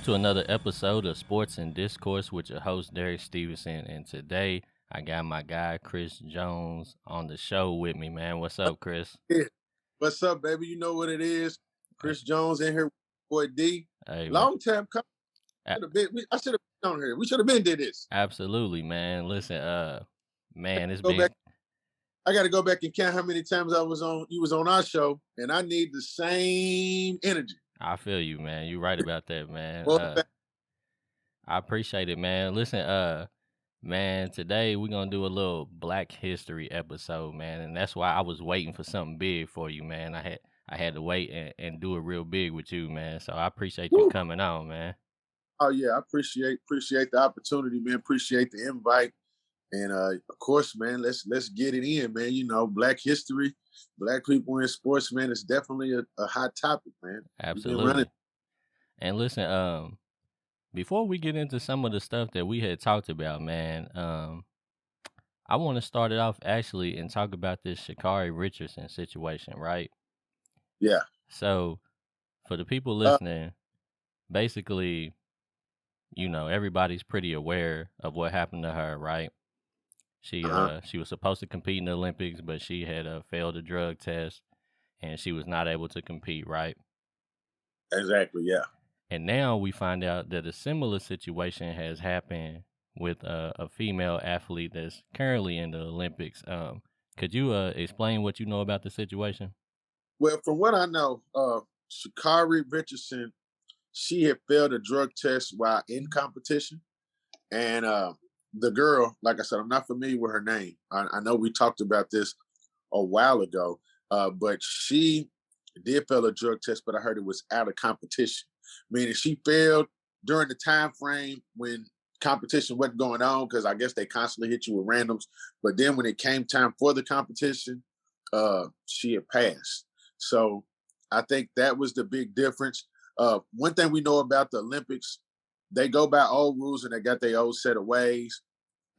to another episode of Sports and Discourse with your host, Derek Stevenson. And today I got my guy, Chris Jones, on the show with me, man. What's up, Chris? Yeah. What's up, baby? You know what it is. Hey, Chris Jones in here, boy D. hey, man. Long time coming. A- I should have been on here. We should have been did this. absolutely, man. Listen, man, it's Go been, back. I got to go back and count how many times I was on. You was on our show, and I need the same energy. I feel you, man. You're right about that, man. Well, I appreciate it, man. Listen, man, today we're gonna do a little Black History episode, man, and that's why I was waiting for something big for you, man. I had to wait and do it real big with you, man. So I appreciate you woo. coming on, man. Oh yeah, I appreciate the opportunity, man. Appreciate the invite, and of course, man, let's get it in, man. You know, Black history, Black people in sports, man. It's definitely a hot topic, man. We've been running. Absolutely. And listen, before we get into some of the stuff that we had talked about, man, I want to start it off actually and talk about this Shakari Richardson situation, right? Yeah. So for the people Uh, listening, basically, everybody's pretty aware of what happened to her, right? She uh-huh. she was supposed to compete in the Olympics, but she had failed a drug test and she was not able to compete, right? Exactly. Yeah. And now we find out that a similar situation has happened with a female athlete that's currently in the Olympics. Could you explain what you know about the situation? Well, from what I know, Shakari Richardson, she had failed a drug test while in competition. And the girl, like I said, I'm not familiar with her name. I know we talked about this a while ago, but she did fail a drug test, but I heard it was out of competition, meaning she failed during the time frame when competition wasn't going on, because I guess they constantly hit you with randoms. But then when it came time for the competition, she had passed. So I think that was the big difference. One thing we know about the Olympics, they go by old rules and they got their old set of ways,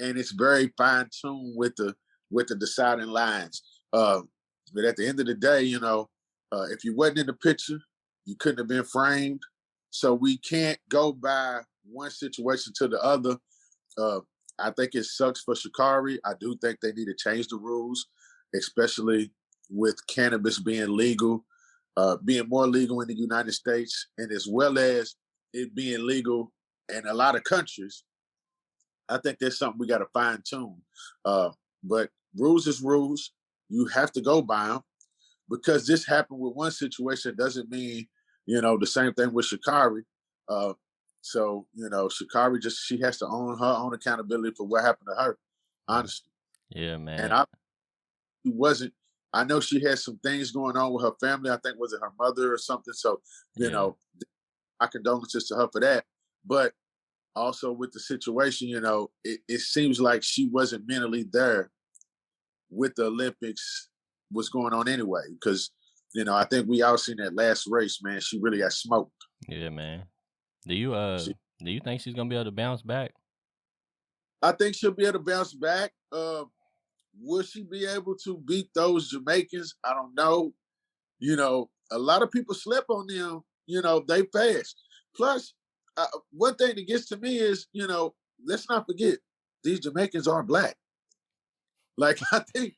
and it's very fine tuned with the deciding lines. But at the end of the day, if you wasn't in the picture, you couldn't have been framed. So we can't go by one situation to the other. Uh, I think it sucks for Shakari. I do think they need to change the rules, especially with cannabis being legal, being more legal in the United States, and as well as it being legal in a lot of countries. I think that's something we got to fine tune. But rules is rules. You have to go by them, because this happened with one situation doesn't mean, the same thing with Shakari. Uh, so, Shakari she has to own her own accountability for what happened to her, Yeah, honestly. yeah, And man. she wasn't, I know she had some things going on with her family. I think, was it her mother or something? So, you Yeah, know, my condolences to her for that. But also with the situation, it seems like she wasn't mentally there with the Olympics was going on anyway. Because, I think we all seen that last race, man. She really got smoked. yeah, man. Do you She, do you think she's gonna be able to bounce back? I think she'll be able to bounce back. Will she be able to beat those Jamaicans? I don't know. A lot of people slept on them. They fast. Plus, one thing that gets to me is, let's not forget, these Jamaicans are black. Like, I think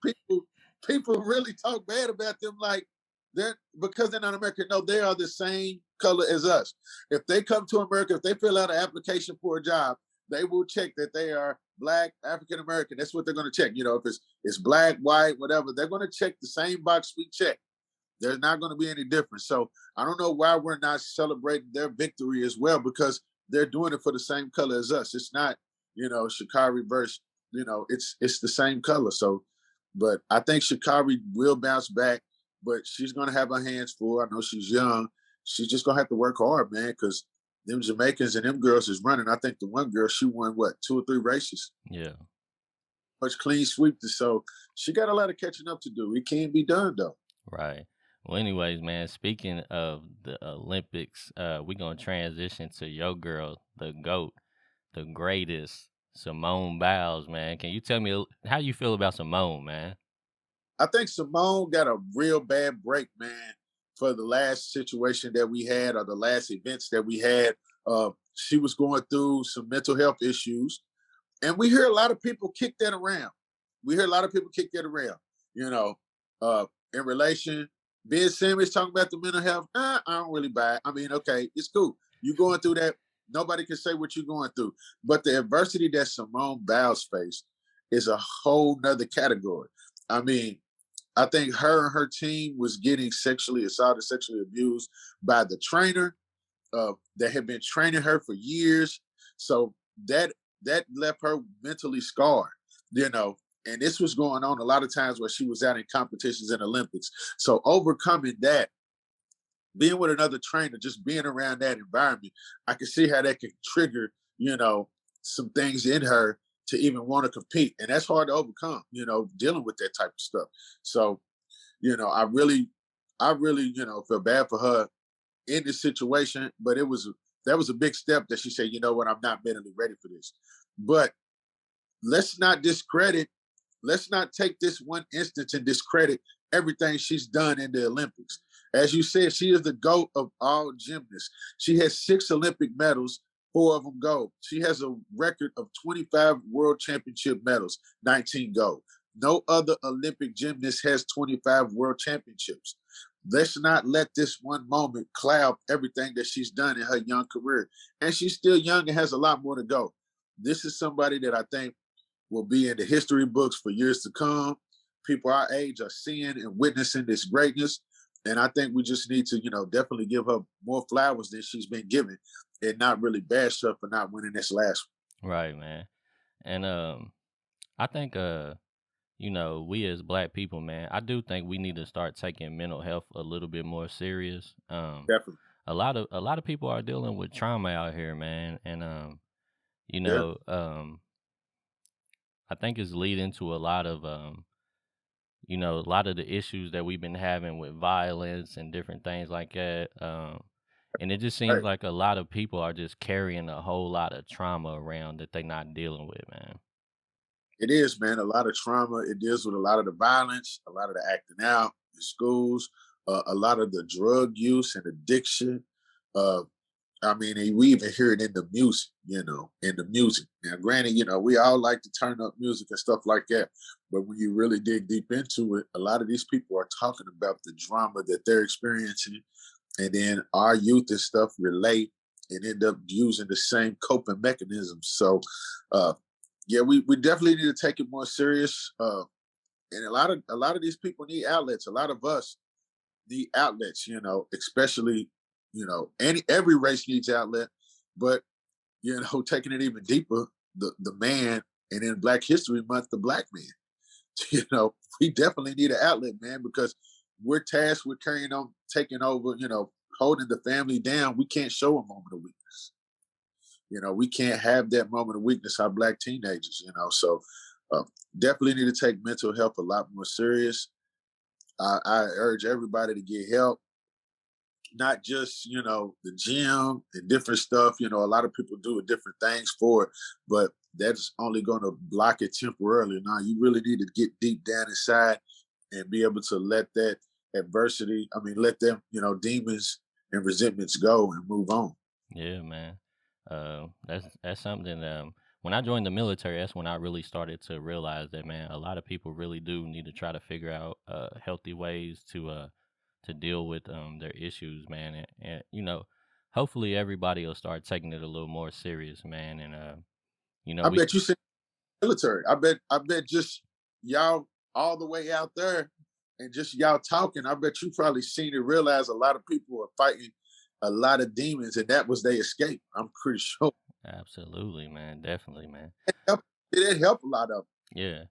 people really talk bad about them, like they're because they're not American. No, they are the same color as us. If they come to America, if they fill out an application for a job, they will check that they are black, African American. That's what they're going to check. If it's black, white, whatever, they're going to check the same box we check. There's not going to be any difference. So I don't know why we're not celebrating their victory as well, because they're doing it for the same color as us. It's not, Shakari versus, it's the same color. So, but I think Shakari will bounce back, but she's going to have her hands full. I know she's young. She's just going to have to work hard, man, because them Jamaicans and them girls is running. I think the one girl, she won what, 2 or 3 races? Yeah, Much clean sweep. So she got a lot of catching up to do. It can be done, though. right. Well, anyways, man. Speaking of the Olympics, we're gonna transition to your girl, the goat, the greatest, Simone Biles, man. Can you tell me how you feel about Simone, man? I think Simone got a real bad break, man, for the last situation that we had, or the last events that we had. She was going through some mental health issues, and we hear a lot of people kick that around. We hear a lot of people kick that around. You know, in relation, Ben Simmons talking about the mental health. I don't really buy it. I mean, okay, it's cool. You going through that. Nobody can say what you're going through. But the adversity that Simone Biles faced is a whole nother category. I mean, I think her and her team was getting sexually assaulted, sexually abused by the trainer that had been training her for years. So that that left her mentally scarred, you know. And this was going on a lot of times where she was out in competitions in Olympics. So overcoming that, being with another trainer, just being around that environment, I can see how that can trigger, some things in her to even want to compete. And that's hard to overcome, dealing with that type of stuff. So, I really, feel bad for her in this situation, but that was a big step that she said, you know what, I'm not mentally ready for this. But let's not discredit, let's not take this one instance and discredit everything she's done in the Olympics. As you said, she is the GOAT of all gymnasts. She has 6 Olympic medals, 4 of them gold. She has a record of 25 world championship medals, 19 gold. No other Olympic gymnast has 25 world championships. Let's not let this one moment cloud everything that she's done in her young career. And she's still young and has a lot more to go. This is somebody that I think will be in the history books for years to come. People our age are seeing and witnessing this greatness. And I think we just need to, definitely give her more flowers than she's been given and not really bash her for not winning this last Right, man. And I think we as black people, man, I do think we need to start taking mental health a little bit more serious. one. Definitely. A lot of people are dealing with trauma out here, man, and you Yeah, know, I think it's leading to a lot of the issues that we've been having with violence and different things like that. And it just seems right. like a lot of people are just carrying a whole lot of trauma around that they're not dealing with, man. It is, man. A lot of trauma. It deals with a lot of the violence, a lot of the acting out in schools, a lot of the drug use and addiction. Uh, I mean, and we even hear it in the music, in the music. Now, granted, we all like to turn up music and stuff like that. But when you really dig deep into it, a lot of these people are talking about the drama that they're experiencing. And then our youth and stuff relate and end up using the same coping mechanisms. So, uh, yeah, we definitely need to take it more serious. And a lot of these people need outlets. A lot of us need outlets, especially, every race needs outlet, but taking it even deeper, the man, and in Black History Month, the black man. We definitely need an outlet, man, because we're tasked with carrying on, taking over, holding the family down. We can't show a moment of weakness. We can't have that moment of weakness, our black teenagers, So uh, definitely need to take mental health a lot more serious. I urge everybody to get help, not just, the gym and different stuff. A lot of people do different things for it, but that's only going to block it temporarily. Now, you really need to get deep down inside and be able to let that adversity, I mean, let them, demons and resentments go and move on. Yeah, man. That's something. When I joined the military, that's when I really started to realize that, man, a lot of people really do need to try to figure out healthy ways to deal with their issues, man, and hopefully everybody will start taking it a little more serious, man, and I we bet you see military. I bet just y'all all the way out there and just y'all talking. I bet you probably seen and realize a lot of people are fighting a lot of demons, and that was their escape. I'm pretty sure absolutely, man, definitely, man, it helped, it helped a lot of them. yeah.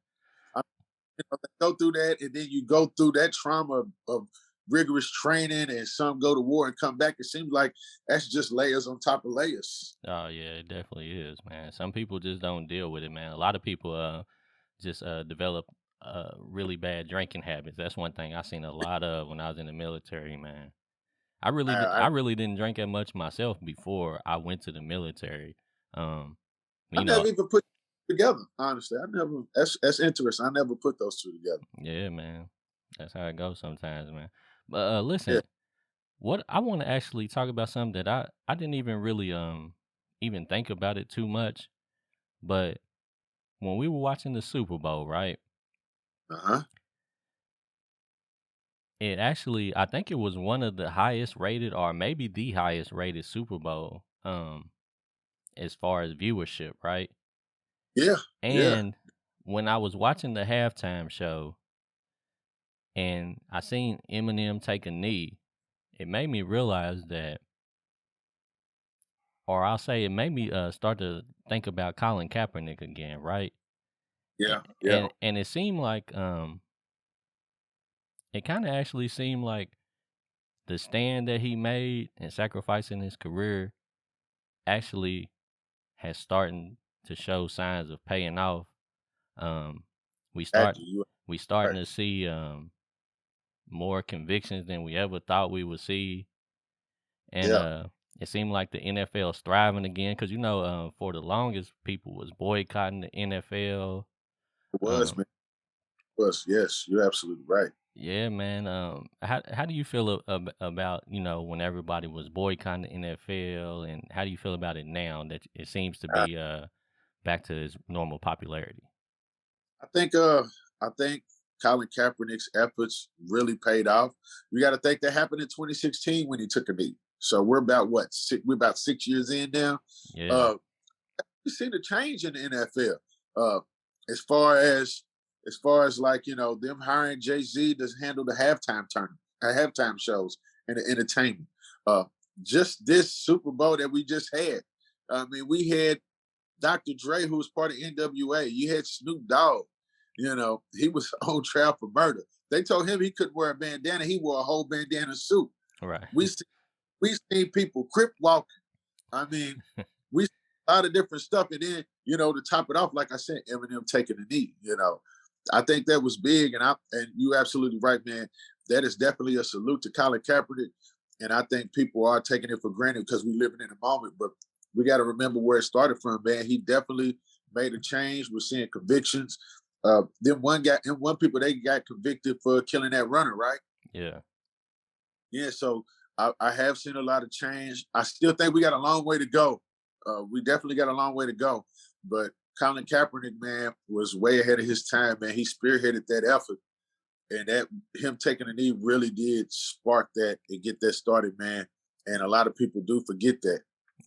They go through that, and then you go through that trauma of rigorous training, and some go to war and come back. It seems like that's just layers on top of layers. Oh yeah, it definitely is, man. Some people just don't deal with it, man. A lot of people just develop really bad drinking habits. That's one thing I seen a lot of when I was in the military, man. I I really didn't drink that much myself before I went to the military. Um, I you know, never even put together. Honestly, I never. That's interesting. I never put those two together. yeah, man. That's how it goes sometimes, man. But Yeah, listen, what I want to actually talk about something that I didn't even really even think about it too much, but when we were watching the Super Bowl, right? Uh-huh. It actually, I think it was one of the highest rated, or maybe the highest rated Super Bowl, as far as viewership, right? Yeah, yeah, And when I was watching the halftime show and I seen Eminem take a knee, it made me realize that, or I'll say, it made me start to think about Colin Kaepernick again, right? yeah, yeah. And it seemed like it kind of actually seemed like the stand that he made and sacrificing his career actually has starting to show signs of paying off. Um, we start Exactly. You we starting right. to see more convictions than we ever thought we would see, and Yeah, it seemed like the NFL is thriving again because for the longest people was boycotting the NFL. it was, Um, man. It was. Yes, you're absolutely right. yeah, man. How do you feel about when everybody was boycotting the NFL, and how do you feel about it now that it seems to I, be back to its normal popularity? I think I think Colin Kaepernick's efforts really paid off. You got to think that happened in 2016 when he took a knee. So we're about what? We're about 6 years in now. Yeah, Uh, you see the change in the NFL. Uh, as far as like them hiring Jay Z to handle the halftime tournament, halftime shows and the entertainment. Uh, just this Super Bowl that we just had. I mean, we had Dr. Dre, who was part of NWA. You had Snoop Dogg. He was on trial for murder. They told him he couldn't wear a bandana. He wore a whole bandana suit. right. We see, we seen people crip walking. I mean, we a lot of different stuff, and then to top it off, like I said, Eminem taking a knee. I think that was big, and you absolutely right, man. That is definitely a salute to Colin Kaepernick, and I think people are taking it for granted because we're living in the moment. But we got to remember where it started from, man. He definitely made a change. We're seeing convictions. Then one people they got convicted for killing that runner, right? Yeah, Yeah, so I have seen a lot of change. I still think we got a long way to go. We definitely got a long way to go. But Colin Kaepernick, man, was way ahead of his time, man. He spearheaded that effort. And that him taking a knee really did spark that and get that started, man. And a lot of people do forget that.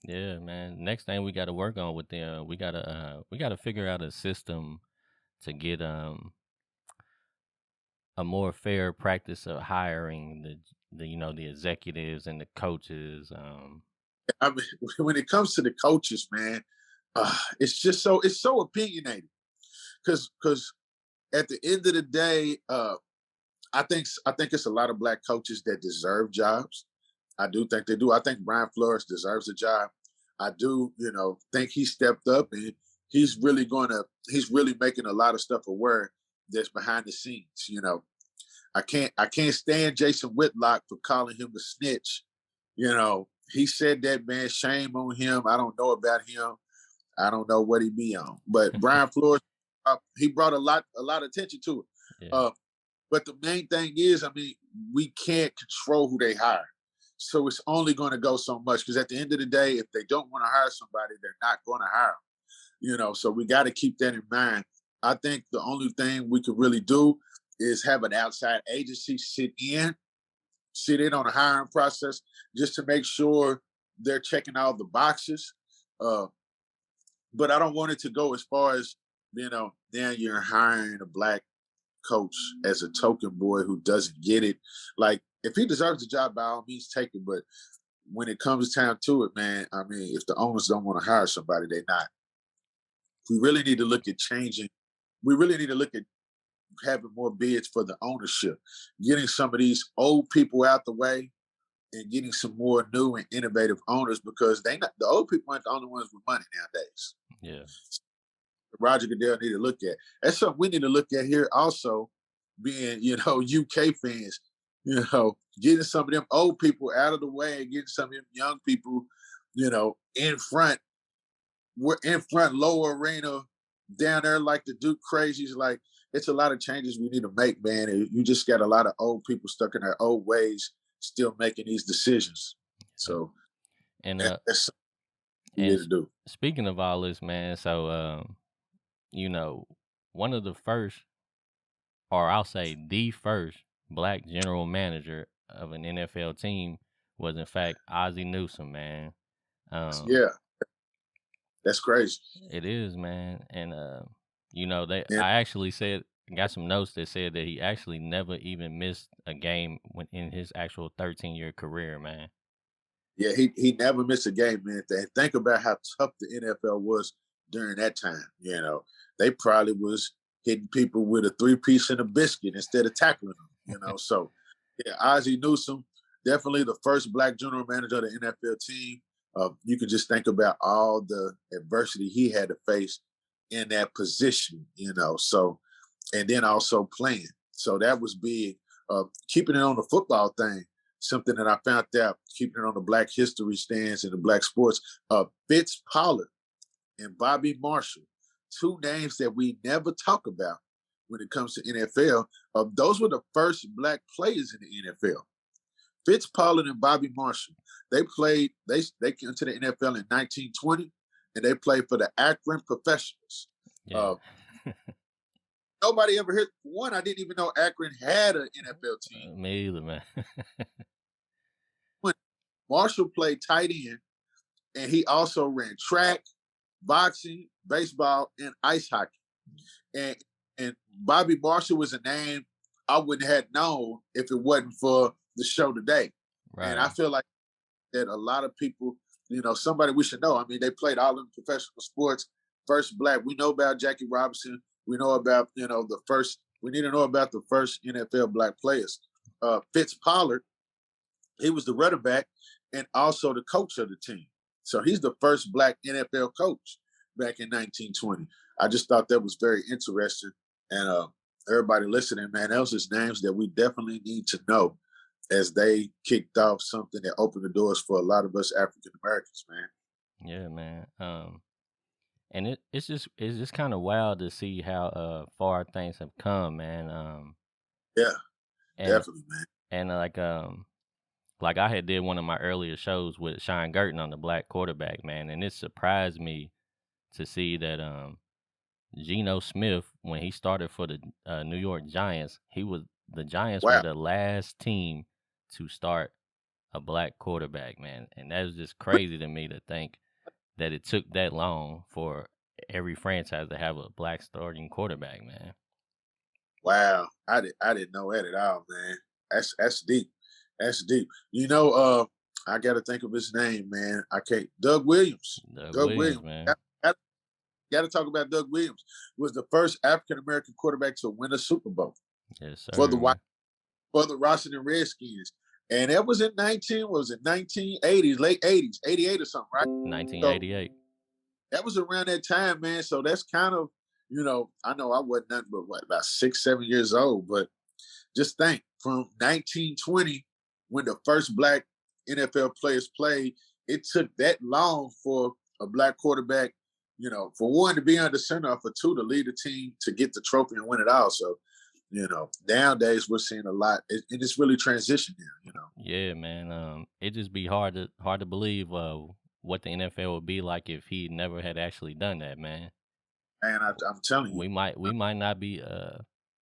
yeah, man. Next thing we got to work on with them, we gotta figure out a system to get a more fair practice of hiring the executives and the coaches. I mean, when it comes to the coaches, man, it's so opinionated. Because at the end of the day, I think it's a lot of black coaches that deserve jobs. I do think they do. I think Brian Flores deserves a job. I do, think he stepped up and he's really making a lot of stuff aware that's behind the scenes. I can't stand Jason Whitlock for calling him a snitch. He said that, man, shame on him. I don't know about him. I don't know what he be on. But Brian Flores, he brought a lot of attention to it. Yeah, Uh, but the main thing is, I mean, we can't control who they hire. So it's only going to go so much because at the end of the day, if they don't want to hire somebody, they're not going to hire them. So we got to keep that in mind. I think the only thing we could really do is have an outside agency sit in on the hiring process just to make sure they're checking all the boxes. Uh, but I don't want it to go as far as, then you're hiring a black coach as a token boy who doesn't get it. Like, if he deserves the job, by all means, take it. But when it comes time to it, man, I mean, if the owners don't want to hire somebody, they're not. We really need to look at changing. We really need to look at having more bids for the ownership, getting some of these old people out the way, and getting some more new and innovative owners because the old people aren't the only ones with money nowadays. yeah, Roger Goodell need to look at. That's something we need to look at here also, being, UK fans, getting some of them old people out of the way and getting some of them young people, in front. We're in front, lower arena, down there like the Duke crazies. Like, it's a lot of changes we need to make, man. And you just got a lot of old people stuck in their old ways still making these decisions. Uh, So and that's something we and need to do. speaking of all this, man, so you know, one of the first, or I'll say the first black general manager of an NFL team was in fact Ozzie Newsome, man. Um, Yeah, that's crazy. it is, man, and they And I actually said got some notes that said that he actually never even missed a game when in his actual 13-year career, man. yeah, he never missed a game, man. And think about how tough the NFL was during that time. They probably was hitting people with a 3 piece and a biscuit instead of tackling them. So yeah, Ozzie Newsome, definitely the first black general manager of the NFL team. You can just think about all the adversity he had to face in that position. So and then also playing. So that was big. Keeping it on the football thing, something that I found out, keeping it on the Black history stands and the Black sports. Fitz Pollard and Bobby Marshall, two names that we never talk about when it comes to NFL. Those were the first Black players in the NFL. Fitz Pollard and Bobby Marshall. They played. They came to the NFL in 1920, and they played for the Akron Professionals. Yeah, Uh, Nobody ever heard one. I didn't even know Akron had an NFL team. me either, man. When Marshall played tight end, and he also ran track, boxing, baseball, and ice hockey. And and Bobby Marshall was a name I wouldn't have known if it wasn't for the show today. And I Right, feel like that a lot of people, somebody we should know. I mean, they played all in professional sports. First Black. We know about Jackie Robinson. We know about the first. We need to know about the first NFL Black players. Fitz Pollard, he was the running back and also the coach of the team. So he's the first Black NFL coach back in 1920. I just thought that was very interesting. And everybody listening, man, those is names that we definitely need to know as they kicked off something that opened the doors for a lot of us African Americans, man. yeah, man. And it's just kind of wild to see how far things have come, man. Yeah, And definitely, man. and like I had did one of my earlier shows with Sean Gurton on the black quarterback, man, and it surprised me to see that Geno Smith, when he started for the New York Giants, the Giants were Wow. the last team to start a black quarterback, man, and that was just crazy to me to think that it took that long for every franchise to have a black starting quarterback, man. Wow. I didn't know that at all, man. That's deep. That's deep. I gotta think of his name, man. I can't Doug Williams. Doug Doug Williams, Williams. man. Got to talk about Doug Williams. Was the first African American quarterback to win a Super Bowl Yes, for the sir, White man. for the Washington Redskins. And that was in 1980s, late 80s, 88 or something, right? So 1988. that was around that time, man. So that's kind of, I know I wasn't nothing but what, about 6, 7 years old. But just think from 1920, when the first Black NFL players played, it took that long for a Black quarterback, for one to be under center, or for two to lead the team to get the trophy and win it all. So, nowadays we're seeing a lot, and it's really transitioning now. Yeah, man. It just be hard to believe what the NFL would be like if he never had actually done that, man. And I'm telling you, We might not be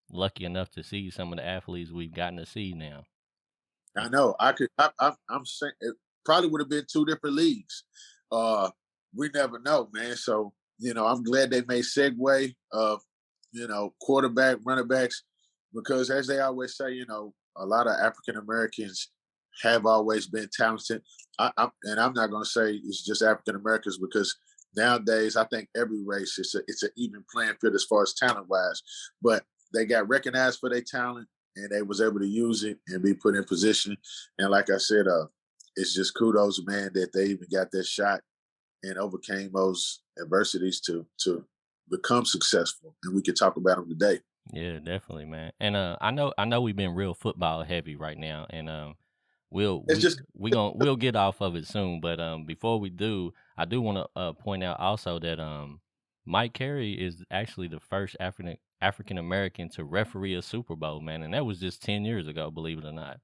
lucky enough to see some of the athletes we've gotten to see now. I know. I could. I'm saying it probably would have been two different leagues. Uh, we never know, man. So I'm glad they made segue of quarterback, running backs, because as they always say, a lot of African Americans have always been talented. And I'm not going to say it's just African Americans because nowadays I think every race it's an even playing field as far as talent wise. But they got recognized for their talent and they was able to use it and be put in position. And like I said, it's just kudos, man, that they even got that shot and overcame those adversities to become successful. And we could talk about them today. Yeah, definitely, man. And I know we've been real football heavy right now, and we'll It's we just we gonna we'll get off of it soon. But before we do, I do want to point out also that Mike Carey is actually the first African American to referee a Super Bowl, man, and that was just 10 years ago, believe it or not.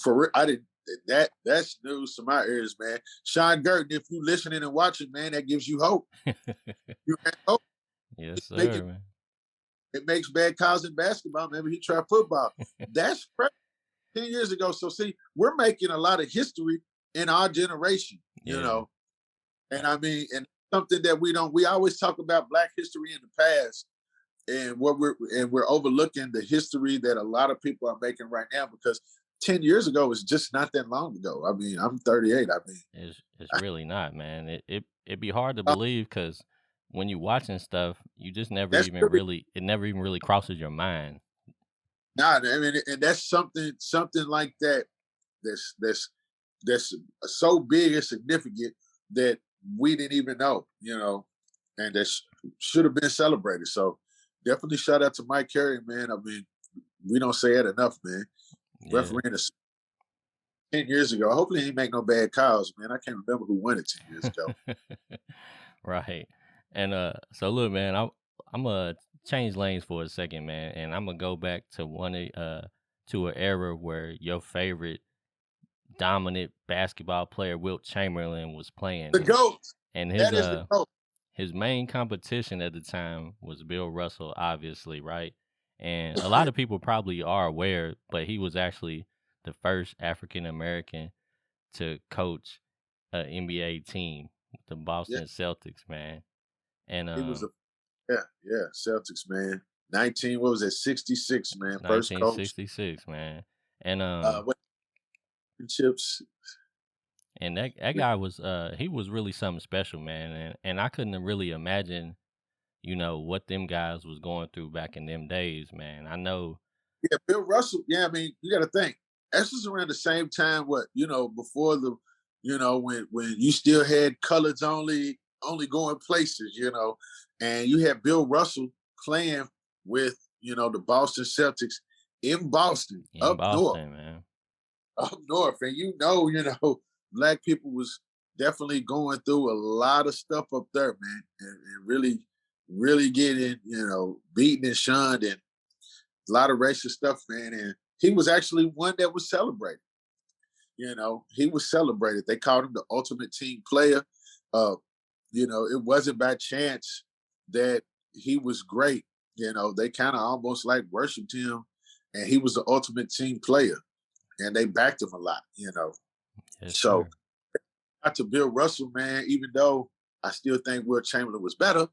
For real, I didn't. That's news to my ears, man. Sean Gurton, if you listening and watching, man, that gives you hope. You have hope. Yes, Make sir, man. it makes bad calls in basketball. Maybe he tried football. That's crazy. 10 years ago. So see, we're making a lot of history in our generation. Yeah. And I mean, and something that we don't. We always talk about Black history in the past, and we're overlooking the history that a lot of people are making right now because 10 years ago is just not that long ago. I mean, I'm 38. I mean, It's really not, man. It'd be hard to believe because when you watching stuff, you just never that's even really really it never even really crosses your mind. not. I mean, and that's something like that. That's that's so big and significant that we didn't even know. And that should have been celebrated. So definitely shout out to Mike Carey, man. I mean, we don't say it enough, man. Yeah. Refereeing is 10 years ago. Hopefully, he ain't make no bad calls, man. I can't remember who won it 10 years ago. Right. And so look, man, I'm gonna change lanes for a second, man, and I'm gonna go back to to an era where your favorite dominant basketball player, Wilt Chamberlain, was playing, The goat. and That is the goat. his main competition at the time was Bill Russell, obviously, right? And a lot of people probably are aware, but he was actually the first African American to coach a NBA team, the Yeah, Boston Celtics, man. And he was a yeah Celtics man. 19. What was it? 66 man. First coach. 1966, man. And What championships? that guy was he was really something special, man. And I couldn't really imagine, what them guys was going through back in them days, man. I know. Yeah, Bill Russell. Yeah, I mean, you got to think. This was around the same time. Before when you still had colors only going places. And you had Bill Russell playing with the Boston Celtics in Boston, In up north, Boston, man. and black people was definitely going through a lot of stuff up there, man, and really, really getting beaten and shunned and a lot of racist stuff, man. And he was actually one that was celebrated. He was celebrated. They called him the ultimate team player. Uh, it wasn't by chance that he was great. They kind of almost like worshipped him, and he was the ultimate team player, and they backed him a lot. Yes, So sir. not to Bill Russell, man. Even though I still think Will Chamberlain was better,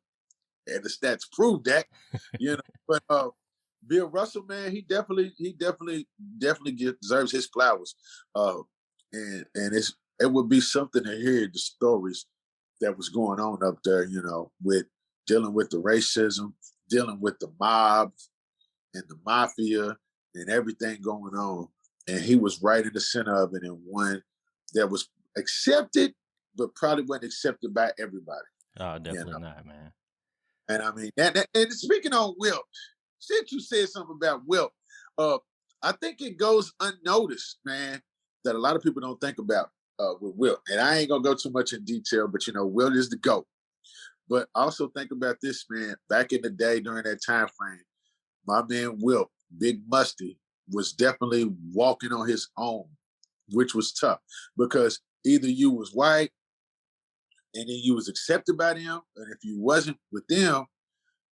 and the stats prove that. But Bill Russell, man, he definitely deserves his flowers. And it would be something to hear the stories that was going on up there, with dealing with the racism, dealing with the mob and the mafia and everything going on. And he was right in the center of it, and one that was accepted, but probably wasn't accepted by everybody. Oh, You definitely know, not, man. and I mean, and speaking on Wilt, since you said something about Wilt, uh, I think it goes unnoticed, man, that a lot of people don't think about with Wilt. And I ain't gonna go too much in detail, but Wilt is the GOAT. But also think about this, man. Back in the day during that time frame, my man Wilt, Big Musty, was definitely walking on his own, which was tough because either you was white and then you was accepted by them, and if you wasn't with them,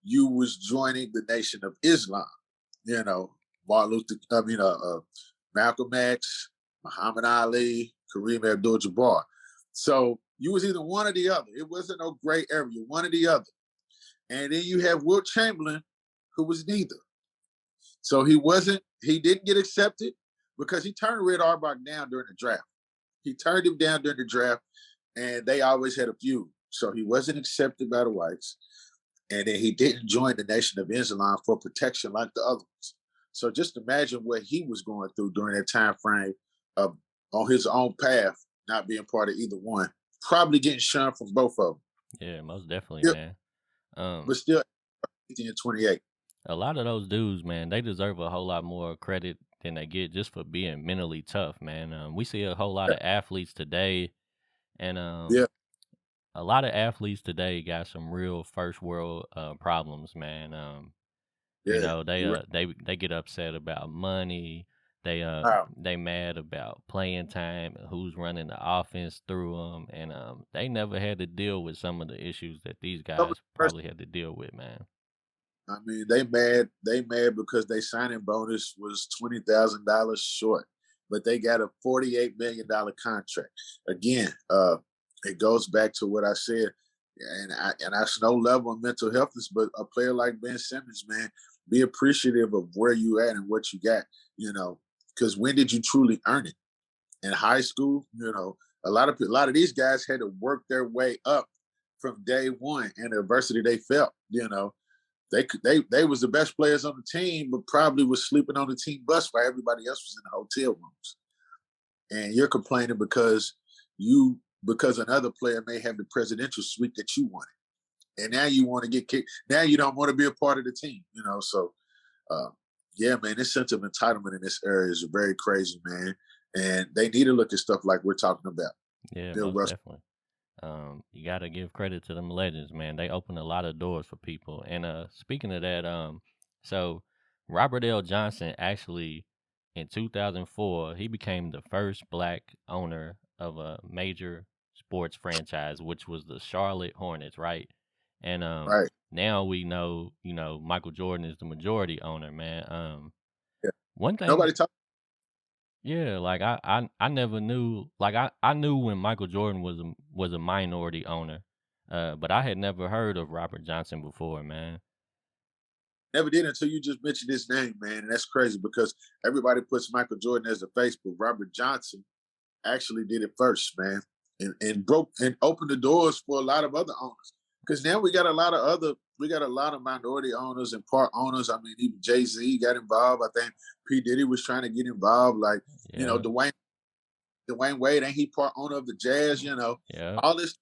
you was joining the Nation of Islam. Martin Luther, Malcolm X, Muhammad Ali, Kareem Abdul-Jabbar. So you was either one or the other. It wasn't no gray area, one or the other. And then you have Wilt Chamberlain, who was neither. So he didn't get accepted because he turned Red Auerbach down during the draft. He turned him down during the draft, and they always had a feud. So he wasn't accepted by the whites, and then he didn't join the Nation of Islam for protection like the other ones. So just imagine what he was going through during that time frame of on his own path, not being part of either one, probably getting shunned from both of them. Yeah, most definitely, Yep. man. Um, But still 50 and 28. a lot of those dudes, man, they deserve a whole lot more credit than they get just for being mentally tough, man. We see a whole lot Yeah. of athletes today, and Yeah. a lot of athletes today got some real first world problems, man. Yeah. They You're right. they get upset about money, Wow. They mad about playing time and who's running the offense through them, and they never had to deal with some of the issues that these Some of guys the first- probably had to deal with, man. I mean, they mad. They mad because they signing bonus was $20,000 short, but they got a $48 million contract. Again, it goes back to what I said, and that's no level of mental healthness. But a player like Ben Simmons, man, be appreciative of where you at and what you got. You know, because when did you truly earn it? In high school, a lot of these guys had to work their way up from day one and the adversity they felt. They was the best players on the team, but probably was sleeping on the team bus while everybody else was in the hotel rooms. And you're complaining because another player may have the presidential suite that you wanted, and now you want to get kicked. Now you don't want to be a part of the team. So uh, yeah, man, this sense of entitlement in this area is very crazy, man. And they need to look at stuff like we're talking about. Yeah, Bill most Russell. definitely. You gotta give credit to them legends, man. They open a lot of doors for people. And speaking of that, so Robert L. Johnson actually in 2004 he became the first black owner of a major sports franchise, which was the Charlotte Hornets, right? And Right. now we know, Michael Jordan is the majority owner, man. Yeah. One thing Nobody talk. yeah, like I never knew like I knew when Michael Jordan was a minority owner. But I had never heard of Robert Johnson before, man. Never did until you just mentioned his name, man. And that's crazy because everybody puts Michael Jordan as the face, but Robert Johnson actually did it first, man, and broke and opened the doors for a lot of other owners. Because now we got a lot of minority owners and part owners. I mean, even Jay Z got involved. I think P Diddy was trying to get involved. Like, Yeah, Dwayne Wade, ain't he part owner of the Jazz? yeah, All this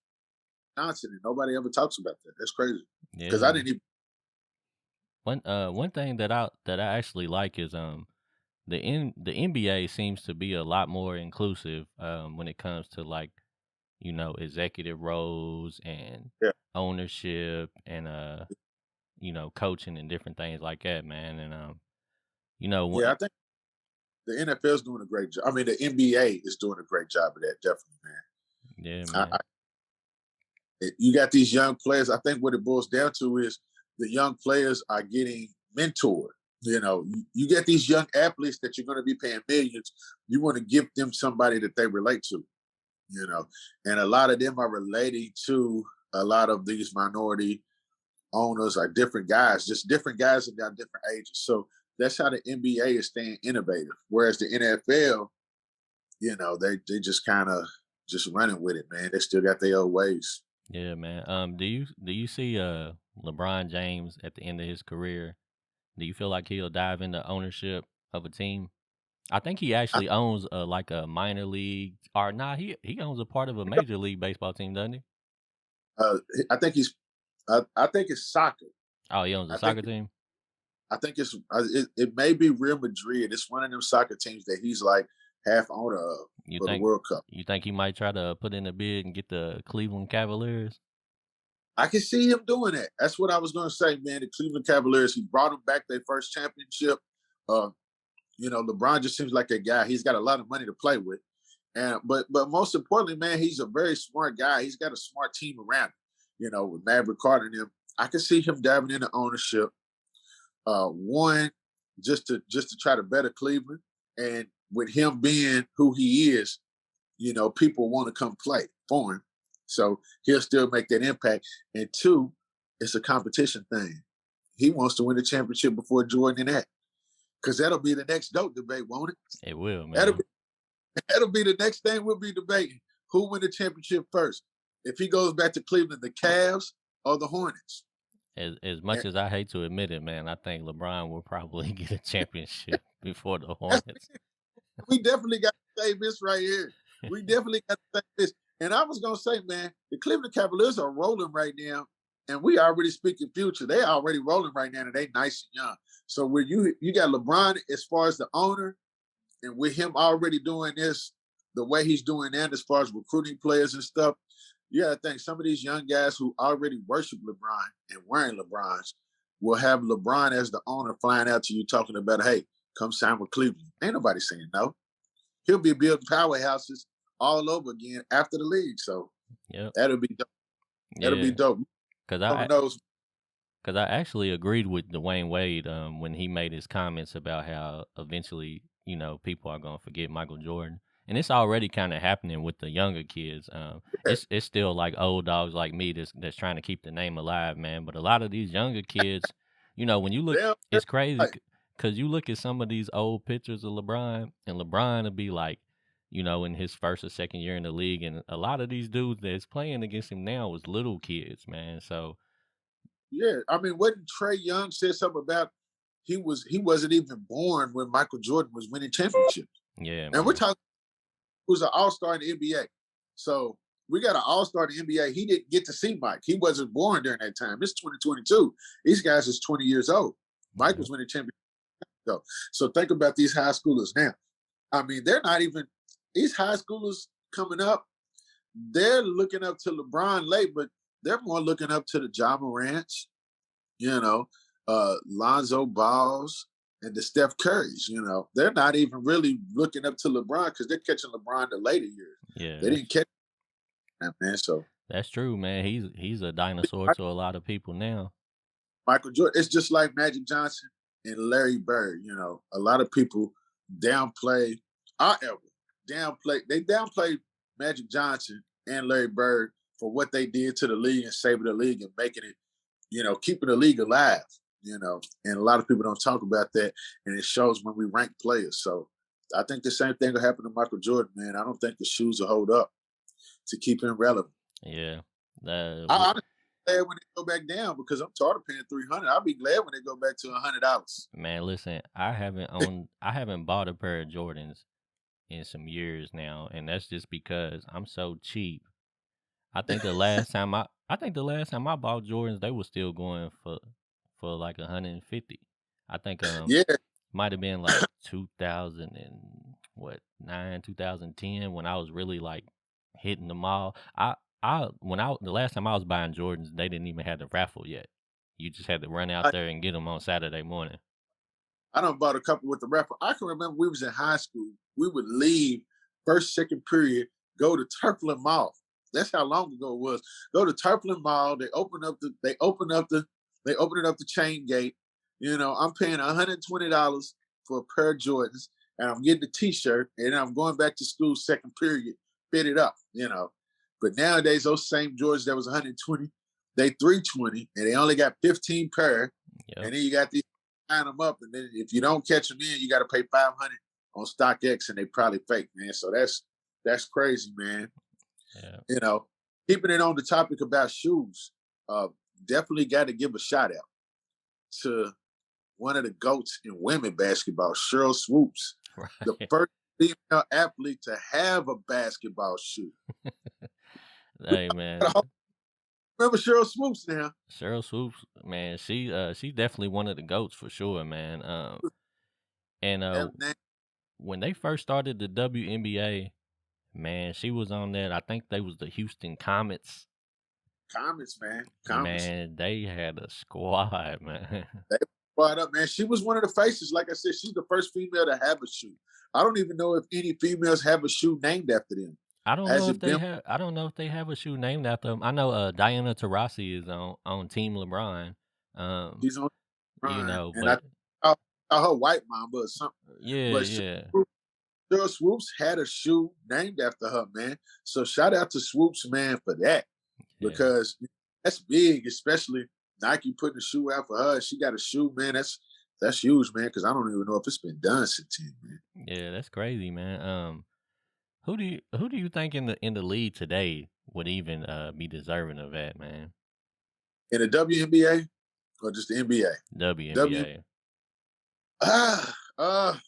nonsense, and nobody ever talks about that. That's crazy. Because I yeah. didn't even. One thing that I actually like is the NBA seems to be a lot more inclusive when it comes to like, executive roles and Yeah, ownership and coaching and different things like that, man. And yeah. when I think the NFL is doing a great job. I mean, the NBA is doing a great job of that, definitely, man. yeah, I, man. you got these young players. I think what it boils down to is the young players are getting mentored. You get these young athletes that you're going to be paying millions. You want to give them somebody that they relate to. You know, and a lot of them are relating to a lot of these minority owners are different guys, just different guys that got different ages. So that's how the NBA is staying innovative. Whereas the NFL, they just kind of just running with it, man. They still got their old ways. Yeah, man. Do you see LeBron James at the end of his career? Do you feel like he'll dive into ownership of a team? I think he I, actually owns like a minor league or nah, he owns a part of a major league baseball team, doesn't he? uh, I think he's. I think it's soccer. Oh, he owns a I think. soccer team? I think it may be Real Madrid. It's one of them soccer teams that he's like half owner of You for the think World Cup. you think he might try to put in a bid and get the Cleveland Cavaliers? I can see him doing that. That's what I was going to say, man. The Cleveland Cavaliers. He brought them back their first championship. Uh, LeBron just seems like a guy. He's got a lot of money to play with, and but most importantly, man, he's a very smart guy. He's got a smart team around him. With Maverick Carter and him. I can see him diving into ownership. One, just to try to better Cleveland, and with him being who he is, people want to come play for him. So he'll still make that impact. And two, it's a competition thing. He wants to win the championship before Jordan and that. Because that'll be the next dope debate, won't it? It will, That'll man. be that'll be the next thing we'll be debating. Who win the championship first? If he goes back to Cleveland, the Cavs or the Hornets? As And much as I hate to admit it, man, I think LeBron will probably get a championship before the that's Hornets. we definitely got to say this right here. We definitely got to say this. And I was gonna say, man, the Cleveland Cavaliers are rolling right now, and we already speaking future. They already rolling right now, and they nice and young. So where you got LeBron as far as the owner, and with him already doing this, the way he's doing that as far as recruiting players and stuff, you gotta think some of these young guys who already worship LeBron and wearing LeBrons will have LeBron as the owner flying out to you talking about, hey, come sign with Cleveland. Ain't nobody saying no. He'll be building powerhouses all over again after the league. So Yep. that'll be dope. That'll be Yeah. dope. Cause Who I knows? Because I actually agreed with Dwayne Wade when he made his comments about how eventually, people are going to forget Michael Jordan. And it's already kind of happening with the younger kids. Yeah, It's still like old dogs like me that's trying to keep the name alive, man. But a lot of these younger kids, when you look, they're it's crazy right. because you look at some of these old pictures of LeBron, and LeBron will be like, in his first or second year in the league, and a lot of these dudes that's playing against him now was little kids, man. So Yeah, I mean, wasn't Trey Young said something about he wasn't even born when Michael Jordan was winning championships, yeah, and we're man. talking who's an All Star in the NBA. So we got an All Star in the NBA. He didn't get to see Mike. He wasn't born during that time. It's 2022. These guys is 20 years old. Mike Yeah. was winning championships. Though. So think about these high schoolers now. I mean, they're not even these high schoolers coming up. They're looking up to LeBron late, but they're more looking up to the Ja Morants, you know, Lonzo Balls, and the Steph Currys. They're not even really looking up to LeBron because they're catching LeBron the later years. Yeah, They didn't catch that, man. So that's true, man. He's a dinosaur to a lot of people now. Michael Jordan, it's just like Magic Johnson and Larry Bird. A lot of people downplay our era, they downplay Magic Johnson and Larry Bird for what they did to the league and saving the league and making it, keeping the league alive. And a lot of people don't talk about that, and it shows when we rank players. So I think the same thing will happen to Michael Jordan, man. I don't think the shoes will hold up to keep him relevant. Yeah. Uh, I w- honestly glad when they go back down because I'm tired of paying 300. I'll be glad when they go back to $100. man, listen, I haven't bought a pair of Jordans in some years now, and that's just because I'm so cheap. I think the last time I bought Jordans, they were still going for like 150. I think Yeah, might have been like 2000 and what 2010 when I was really like hitting the mall. The last time I was buying Jordans, they didn't even have the raffle yet. You just had to run out I, there and get them on Saturday morning. I done bought a couple with the rapper. I can remember we was in high school. We would leave first, second period, go to Turpin Mall. That's how long ago it was. Go to Turpin Mall. They open it up the chain gate. I'm paying $120 for a pair of Jordans, and I'm getting a T-shirt, and I'm going back to school second period, fit it up. But nowadays, those same Jordans that was 120, they 320, and they only got 15 pair. Yep. And then you got these line them up, and then if you don't catch them in, you got to pay 500 on StockX, and they probably fake, man. So that's crazy, man. Yeah. You know, Keeping it on the topic about shoes, uh, definitely got to give a shout out to one of the goats in women basketball, Cheryl Swoops, the Right. first female athlete to have a basketball shoe. Hey man, Remember Cheryl Swoops now? Cheryl Swoops, man, she's definitely one of the goats for sure, man. And Name when they first started the WNBA, man, she was on that. I think they was the Houston Comets. Comments, man. Comments. Man, they had a squad, man. They brought up, man. She was one of the faces. Like I said, she's the first female to have a shoe. I don't even know if any females have a shoe named after them. I don't know Has if it they been? have. I don't know if they have a shoe named after them. I know Diana Taurasi is on Team LeBron. Um, She's on Prime, and I but thought her white mama or something. yeah, But yeah, Cheryl Swoops had a shoe named after her, man. So shout out to Swoops, man, for that yeah, because that's big, especially Nike putting a shoe out for her. She got a shoe, man. That's huge, man. Because I don't even know if it's been done since then, man. yeah. That's crazy, man. Who do you think in the league today would even be deserving of that, man? In the WNBA or just the NBA? W WNBA. ah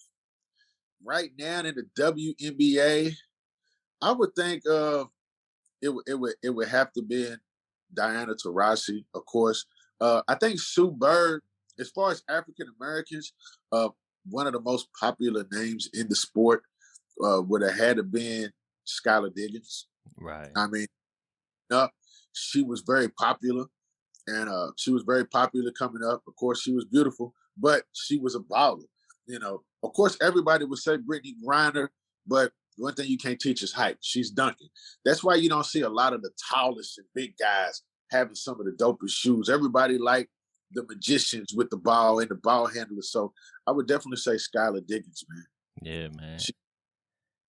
right now in the WNBA, I would think it would have to be Diana Taurasi, of course. I think Sue Bird, as far as African Americans, uh, one of the most popular names in the sport would have had to been Skylar Diggins. Right. I mean, uh, she was very popular, and she was very popular coming up. Of course, she was beautiful, but she was a baller. Of course, everybody would say Brittany Griner, but one thing you can't teach is height. She's dunking. That's why you don't see a lot of the tallest and big guys having some of the dopest shoes. Everybody like the magicians with the ball and the ball handlers. So I would definitely say Skylar Diggins, man. Yeah, man. She,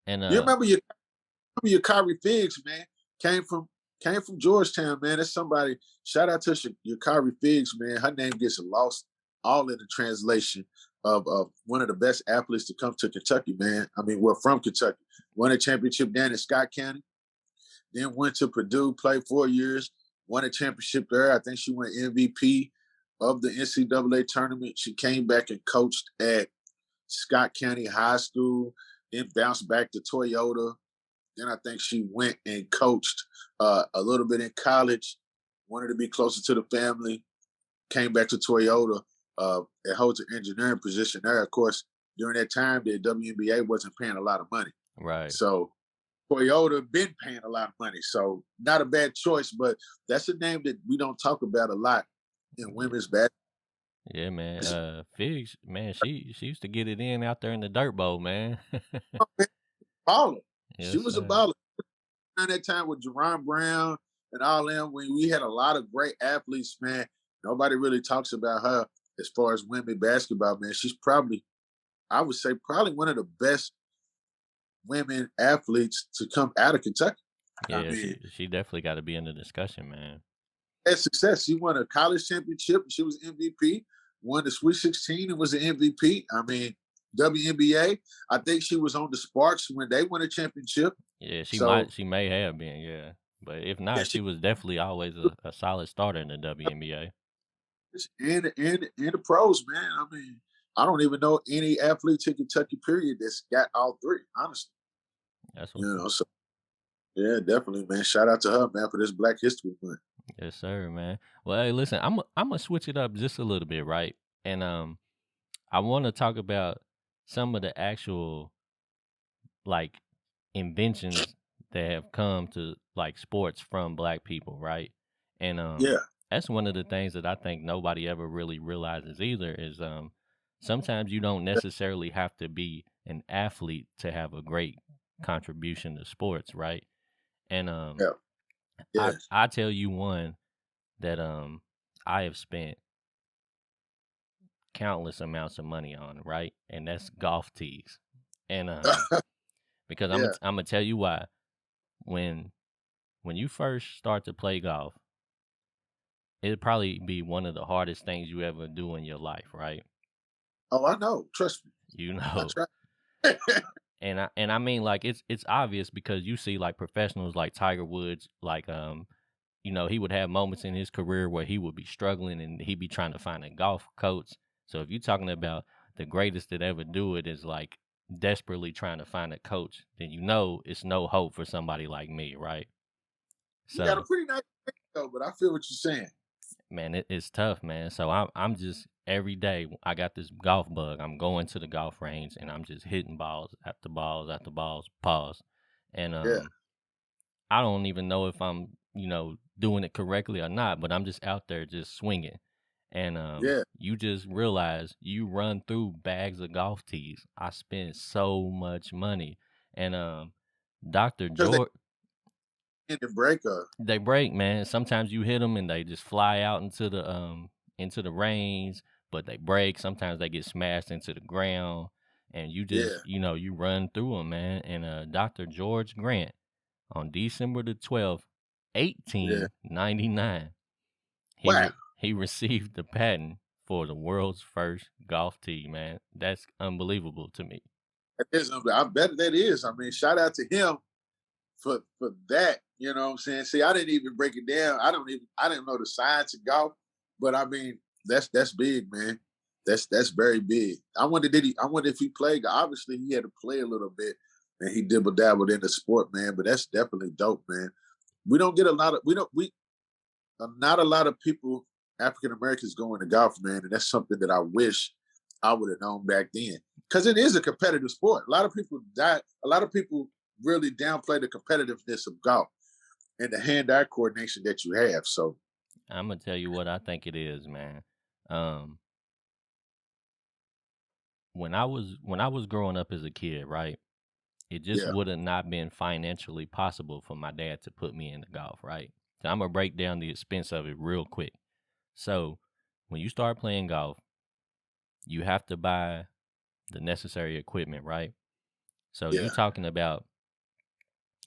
And you remember your Kyrie Figs, man, came from came from Georgetown, man. That's somebody. Shout out to your Kyrie Figs, man. Her name gets lost all in the translation of one of the best athletes to come to Kentucky, man. I mean, well, from Kentucky, won a championship down in Scott County, then went to Purdue, played 4 years, won a championship there. I think she won MVP of the NCAA tournament. She came back and coached at Scott County High School, then bounced back to Toyota. Then I think she went and coached a little bit in college, wanted to be closer to the family, came back to Toyota and holds an engineering position there. Of course, during that time, the WNBA wasn't paying a lot of money. right. So Toyota been paying a lot of money. So not a bad choice, but that's a name that we don't talk about a lot in Yeah, women's basketball. yeah, man. Figs, man, she used to get it in out there in the dirt bowl, man. Baller. She Yes, was a sir. baller. Around that time with Jerron Brown and all them, when we had a lot of great athletes, man, nobody really talks about her as far as women basketball, man. She's probably, I would say, probably one of the best women athletes to come out of Kentucky. I Yeah, mean, she definitely got to be in the discussion, man. had success. She won a college championship. She was MVP. Won the Sweet 16 and was an MVP. I mean, WNBA. I think she was on the Sparks when they won a championship. Yeah, So she may have been, yeah. But if yeah, not, she was definitely always a solid starter in the WNBA. in the pros, man. I mean, I don't even know any athletes in Kentucky period that's got all three. Honestly, That's you what's know. So yeah, definitely, man. Shout out to her, man, for this Black History Month. yes, sir, man. Well, hey, listen, I'm gonna switch it up just a little bit, right? And I want to talk about some of the actual like inventions that have come to like sports from black people, right? And Yeah, that's one of the things that I think nobody ever really realizes either is sometimes you don't necessarily have to be an athlete to have a great contribution to sports, right? And yeah, yeah. I tell you one that I have spent countless amounts of money on, right? And that's golf tees. And because Yeah. I'm gonna tell you why. When you first start to play golf, it'd probably be one of the hardest things you ever do in your life, right? Oh, I know. Trust me. You I know. try. And I mean like it's obvious because you see like professionals like Tiger Woods, like he would have moments in his career where he would be struggling and he'd be trying to find a golf coach. So if you're talking about the greatest that ever do it is like desperately trying to find a coach, then it's no hope for somebody like me, right? You got a So pretty nice thing, though, but I feel what you're saying. man, it's tough, man. So I'm just every day I got this golf bug. I'm going to the golf range and I'm just hitting balls after balls after balls, pause. And Yeah, I don't even know if I'm, doing it correctly or not, but I'm just out there just swinging. And yeah. you just realize you run through bags of golf tees. I spent so much money. And Dr. Because they George end and break they break, man. Sometimes you hit them and they just fly out into the range, but they break. Sometimes they get smashed into the ground, and you yeah, just you run through them, man. And Dr. George Grant on December the 12th, yeah. 1899, Wow. he received the patent for the world's first golf tee, man. That's unbelievable to me. That is, I bet that is. I mean, shout out to him for that. You know what I'm saying? See, I didn't even break it down. I didn't know the science of golf, but I mean, that's big, man. That's very big. I wonder if he played. Obviously, he had to play a little bit, and he dibble dabbled in the sport, man. But that's definitely dope, man. We don't get a lot of we not a lot of people, African Americans, go into golf, man, and that's something that I wish I would have known back then. Because it is a competitive sport. A lot of people die. A lot of people really downplay the competitiveness of golf and the hand-eye coordination that you have. So I'm gonna tell you what I think it is, man. Um, when I was growing up as a kid, right? It just Yeah, would have not been financially possible for my dad to put me into golf, right? So I'm gonna break down the expense of it real quick. So when you start playing golf, you have to buy the necessary equipment, right? So you yeah. talking about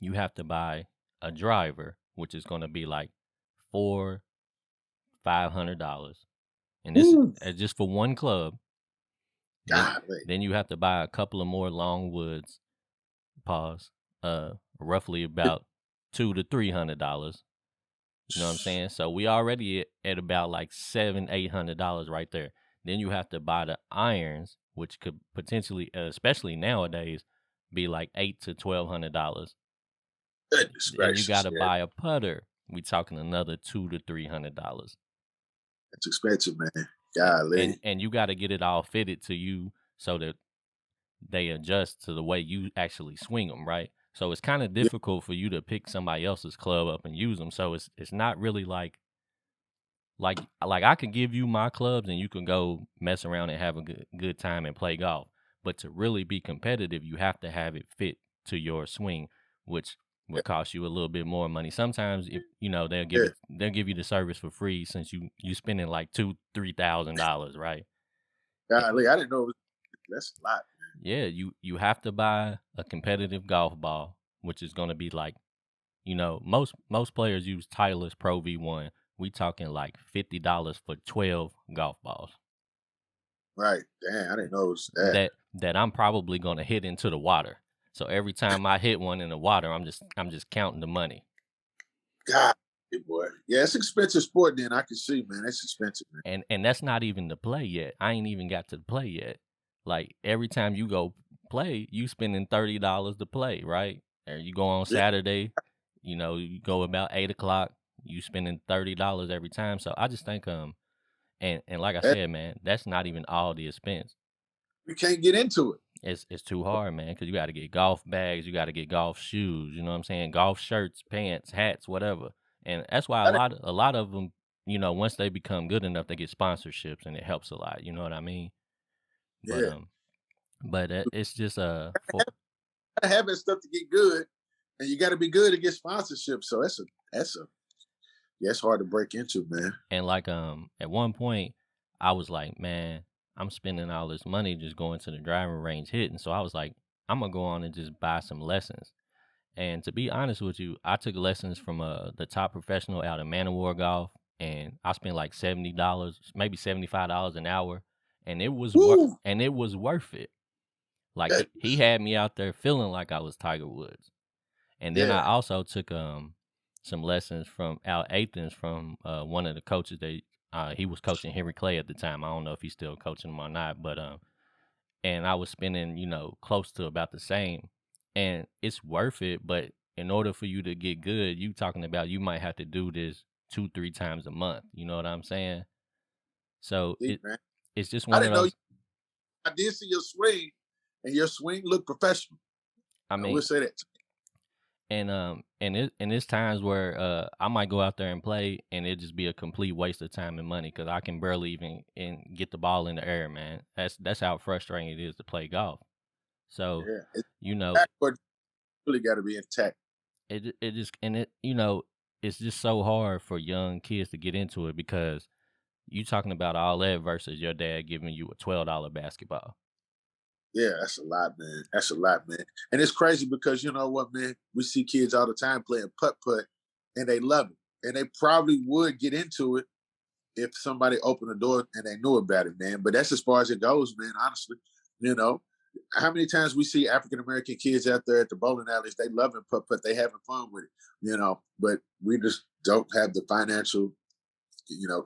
you have to buy a driver, which is gonna be like $400-$500, and this Woo, is just for one club. Then golly. then you have to buy a couple of more long woods. Pause. Roughly about $200 to $300. You know what I'm saying? So we already at about like $700-$800 right there. Then you have to buy the irons, which could potentially, especially nowadays, be like $800 to $1,200. Goodness Then you got gracious, to yeah. buy a putter. We talking another $200 to $300. It's expensive, man. And Golly. and you got to get it all fitted to you so that they adjust to the way you actually swing them, right? So it's kind of Yeah, difficult for you to pick somebody else's club up and use them. So it's not really like I could give you my clubs and you can go mess around and have a good time and play golf. But to really be competitive, you have to have it fit to your swing, which yeah, would cost you a little bit more money. Sometimes if you know yeah. they'll give you the service for free since you spending like $2,000-$3,000, right? Golly, I didn't know that's a lot. Yeah, you have to buy a competitive golf ball, which is going to be like, most players use Titleist Pro V1. We talking like $50 for 12 golf balls Right. Damn, I didn't know it was that. that I'm probably going to hit into the water. So every time I hit one in the water, I'm just counting the money. God, boy. Yeah, it's expensive sport then. I can see, man. It's expensive, man. And that's not even the play yet. I ain't even got to the play yet. Like every time you go play, you spending $30 to play, right? Or you go on Yeah. Saturday, you go about 8 o'clock, you spending $30 every time. So I just think and like I That, said, man, that's not even all the expense. you can't get into it. It's too hard, man, because you got to get golf bags, you got to get golf shoes. You know what I'm saying? Golf shirts, pants, hats, whatever. And that's why a I didn't, lot a lot of them, once they become good enough, they get sponsorships, and it helps a lot. You know what I mean? But yeah. it's just for Gotta have that stuff to get good. And you gotta be good to get sponsorship. So that's a yeah, it's hard to break into, man. and like at one point, I was like, man, I'm spending all this money just going to the driving range hitting. So I was like, I'm gonna go on and just buy some lessons. And to be honest with you, I took lessons from the top professional out of Manowar Golf, and I spent like $70, maybe $75 an hour, and Woo! it was worth it. Like he Goodness. had me out there feeling like I was Tiger Woods. And then Yeah, I also took some lessons from Al Athens from one of the coaches that he was coaching Henry Clay at the time. I don't know if he's still coaching him or not, but and I was spending, close to about the same. And it's worth it, but in order for you to get good, you talking about you might have to do this 2-3 times a month. You know what I'm saying? So deep, man. it's just I one of didn't know those. I did see your swing and your swing looked professional. I I will mean, say that. and it's times where I might go out there and play and it just be a complete waste of time and money because I can barely even get the ball in the air, man. That's how frustrating it is to play golf. So, Yeah. It's you know, intact, but really gotta be intact. it just and it's just so hard for young kids to get into it because you talking about all that versus your dad giving you a $12 basketball. Yeah, that's a lot, man. That's a lot, man. And it's crazy because you know what, man? We see kids all the time playing putt putt and they love it. And they probably would get into it if somebody opened the door and they knew about it, man. But that's as far as it goes, man, honestly. You know, how many times we see African American kids out there at the bowling alleys, they loving putt putt, they having fun with it, but we just don't have the financial,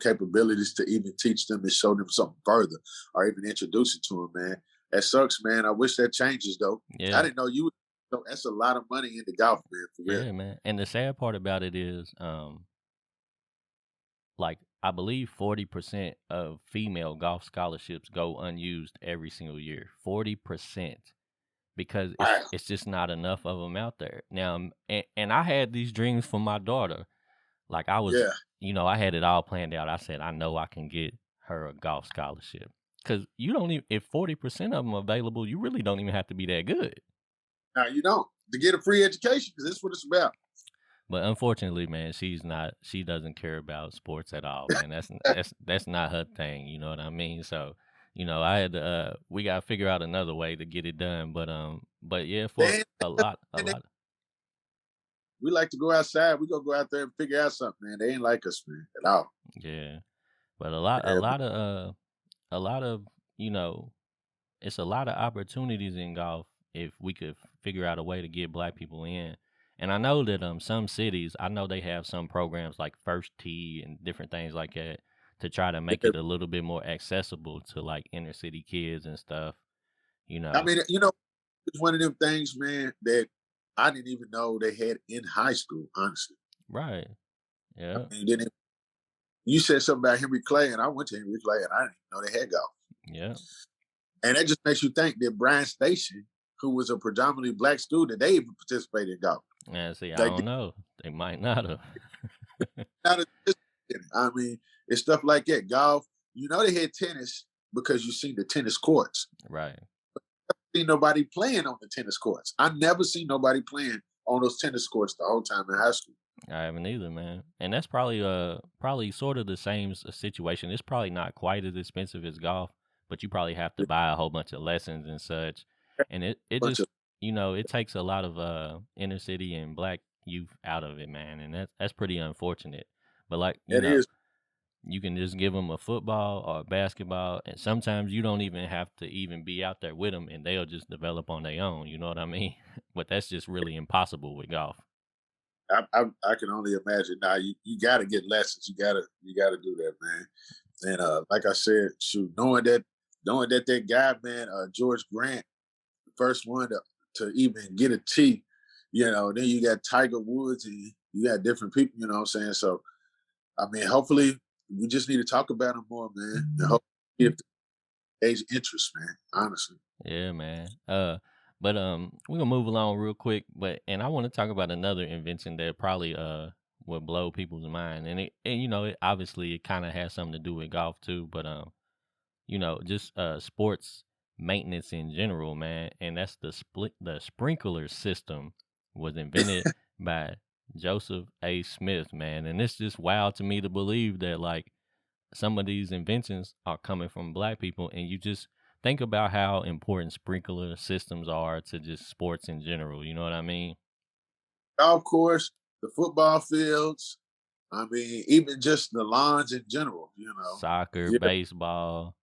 capabilities to even teach them and show them something further or even introduce it to them, man. That sucks, man. I wish that changes though. I Yeah, didn't know you so that's a lot of money into golf, man, for real. yeah, man. And the sad part about it is, like I believe 40% of female golf scholarships go unused every single year. 40%. Because Wow. it's just not enough of them out there. Now, and I had these dreams for my daughter. Like I was, Yeah. I had it all planned out. I said, I know I can get her a golf scholarship. because you don't even if 40% of them available, you really don't even have to be that good. Now you don't to get a free education because this is what it's about. But unfortunately, man, she doesn't care about sports at all, man. That's not her thing, you know what I mean? So, I had to we gotta figure out another way to get it done. But yeah, for They, a lot we like to go outside. We gonna go out there and figure out something, man. They ain't like us, man, at all. yeah. But a lot of, you know, it's a lot of opportunities in golf if we could figure out a way to get black people in. And I know that some cities, I know they have some programs like First Tee and different things like that to try to make Yeah. it a little bit more accessible to like inner city kids and stuff, you I know. mean, it's one of them things, man, that I didn't even know they had in high school. Honestly, Right. I Yeah. mean, didn't you said something about Henry Clay, and I went to Henry Clay, and I didn't even know they had golf. Yeah. And that just makes you think that Brian Station, who was a predominantly black student, they even participated in golf. And see, I They did don't know. They might not have. not participate in it. I mean, it's stuff like that. Golf, they had tennis because you seen the tennis courts. Right. See nobody playing on the tennis courts. I never seen nobody playing on those tennis courts the whole time in high school. I haven't either, man. And that's probably sort of the same situation. It's probably not quite as expensive as golf, but you probably have to buy a whole bunch of lessons and such. And it Bunch just of it takes a lot of inner city and black youth out of it, man. And that's pretty unfortunate. But like, it is. you can just give them a football or a basketball, and sometimes you don't even have to even be out there with them, and they'll just develop on their own. You know what I mean? But that's just really impossible with golf. I can only imagine. Now you got to get lessons. You got to do that, man. And like I said, shoot, knowing that guy, man, George Grant, the first one to even get a tee, then you got Tiger Woods and you got different people, you know what I'm saying? So, I mean, hopefully we just need to talk about them more, man. And hopefully if age interest, man, honestly. Yeah, man. But we're gonna move along real quick. But and I want to talk about another invention that probably would blow people's mind, and it obviously it kind of has something to do with golf too. But just sports maintenance in general, man. And that's the sprinkler system was invented by Joseph A. Smith, man. And it's just wild to me to believe that like some of these inventions are coming from black people, and you just think about how important sprinkler systems are to just sports in general, you know what I mean? Golf course, the football fields, I mean, even just the lawns in general, Soccer, Yeah, baseball.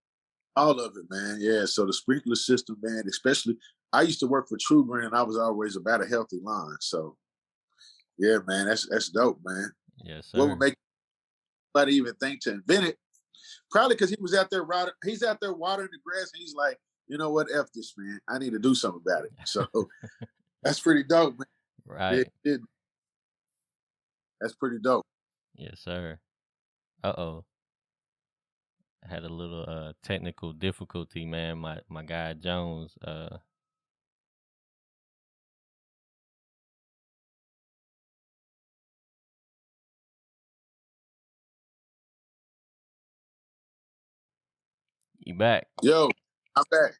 all of it, man. Yeah. So the sprinkler system, man, especially I used to work for True Green. I was always about a healthy lawn. So yeah, man, that's dope, man. Yes, What would sir. make anybody even think to invent it? Probably because he was out there he's out there watering the grass and he's like, you know what, F this, man. I need to do something about it. So that's pretty dope, man. Yeah, Right. that's pretty dope. Yes, sir. Uh-oh. I had a little technical difficulty, man. My guy Jones you back. Yo, I'm back.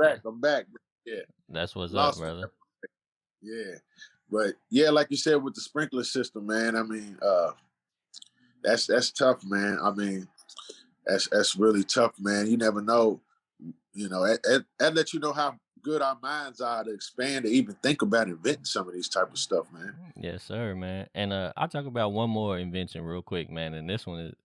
Yeah. I'm back. Yeah. That's what's up, Lost me. brother. Yeah. But yeah, like you said with the sprinkler system, man. I mean, that's tough, man. I mean, that's really tough, man. You never know. That lets you know how good our minds are to expand to even think about inventing some of these type of stuff, man. Yes, sir, man. And I'll talk about one more invention real quick, man. And this one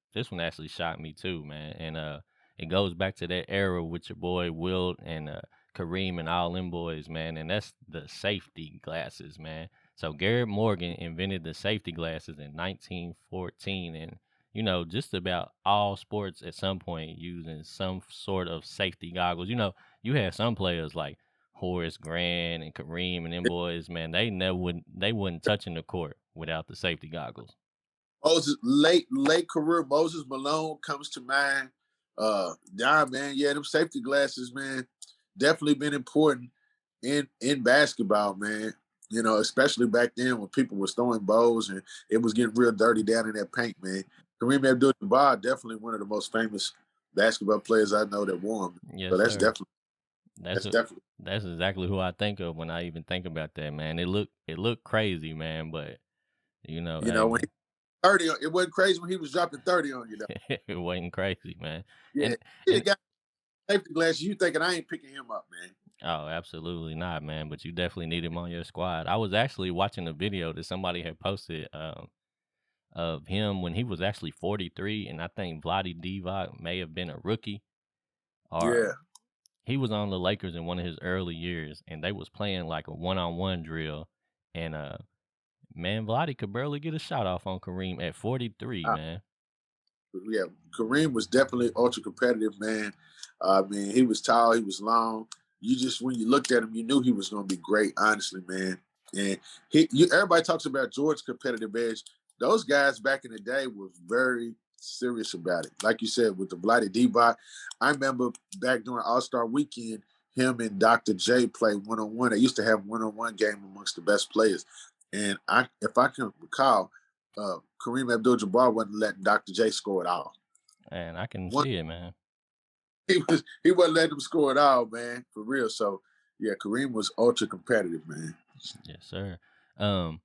actually shocked me too, man. And it goes back to that era with your boy Wilt and Kareem and all them boys, man. And that's the safety glasses, man. So Garrett Morgan invented the safety glasses in 1914, and just about all sports at some point using some sort of safety goggles. You have some players like Horace Grant and Kareem and them boys, man, they wouldn't touch in the court without the safety goggles. Moses late career Moses Malone comes to mind. Yeah, man, yeah, them safety glasses, man, definitely been important in basketball, man. Especially back then when people was throwing bows and it was getting real dirty down in that paint, man. Kareem Abdul-Jabbar definitely one of the most famous basketball players I know that won. So Yes, sir. That's that's a definitely that's exactly who I think of when I even think about that, man. It looked crazy, man, but you hey know when he man, 30. It wasn't crazy when he was dropping 30 on you though. it wasn't crazy, man. Yeah, And he and got safety glasses. You thinking I ain't picking him up, man? oh, absolutely not, man. But you definitely need him on your squad. I was actually watching a video that somebody had posted of him when he was actually 43, and I think Vladi Divac may have been a rookie, or Yeah, he was on the Lakers in one of his early years, and they was playing like a one-on-one drill, and man, Vladi could barely get a shot off on Kareem at 43, man. yeah, Kareem was definitely ultra competitive, man. I mean, he was tall, he was long. You just when you looked at him, you knew he was going to be great. Honestly, man. And everybody talks about George's competitive edge. Those guys back in the day were very serious about it. Like you said, with the Blighty D-Bot, I remember back during All Star Weekend, him and Dr. J played one on one. They used to have one on one game amongst the best players. And if I can recall, Kareem Abdul-Jabbar wasn't letting Dr. J score at all. And I can One, see it, man. he wasn't letting him score at all, man, for real. So yeah, Kareem was ultra competitive, man. Yes, sir. Um,